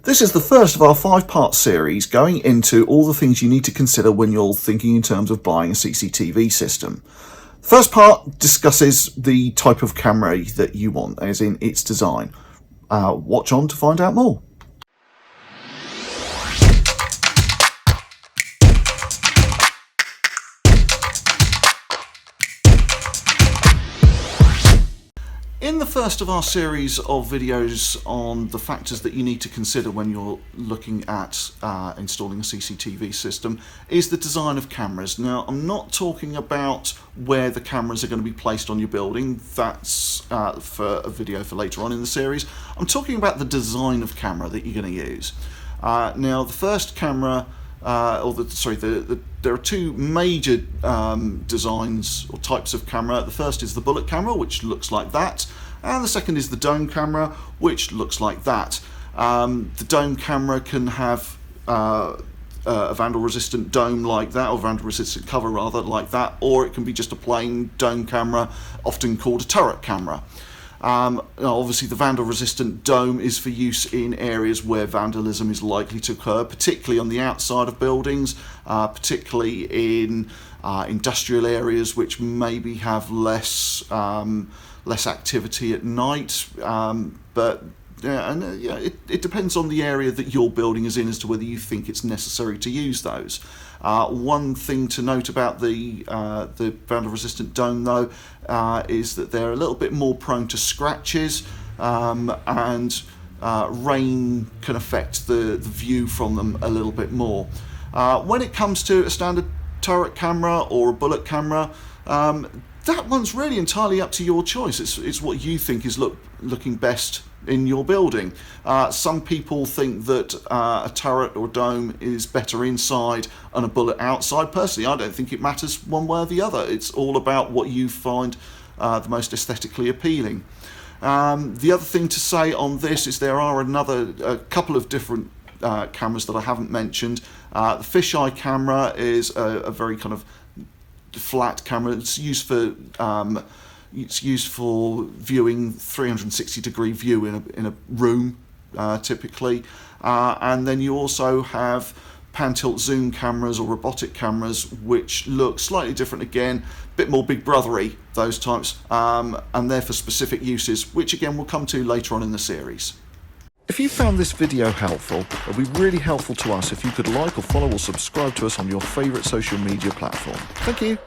This is the first of our 5-part series going into all the things you need to consider when you're thinking in terms of buying a CCTV system. The first part discusses the type of camera that you want, as in its design. Watch on to find out more. In the first of our series of videos on the factors that you need to consider when you're looking at installing a CCTV system is the design of cameras. Now, I'm not talking about where the cameras are going to be placed on your building. That's for a video for later on in the series. I'm talking about the design of camera that you're going to use. Now, the first camera there are two major designs or types of camera. The first is the bullet camera, which looks like that, and the second is the dome camera, which looks like that. The dome camera can have a vandal-resistant dome like that, or vandal-resistant cover rather like that, or it can be just a plain dome camera, often called a turret camera. Obviously the vandal-resistant dome is for use in areas where vandalism is likely to occur, particularly on the outside of buildings, particularly in industrial areas which maybe have less activity at night. It depends on the area that your building is in as to whether you think it's necessary to use those. One thing to note about the vandal-resistant dome, though, is that they're a little bit more prone to scratches, and rain can affect the view from them a little bit more. When it comes to a standard turret camera or a bullet camera, that one's really entirely up to your choice. It's what you think is looking best in your building. Some people think that a turret or dome is better inside and a bullet outside. Personally, I don't think it matters one way or the other. It's all about what you find the most aesthetically appealing. The other thing to say on this is there are a couple of different cameras that I haven't mentioned. The fisheye camera is a very kind of flat camera. It's used for viewing 360-degree view in a room, typically. And then you also have pan-tilt zoom cameras or robotic cameras, which look slightly different again, a bit more big brothery, those types, and they're for specific uses, which again we'll come to later on in the series. If you found this video helpful, it would be really helpful to us if you could like or follow or subscribe to us on your favourite social media platform. Thank you.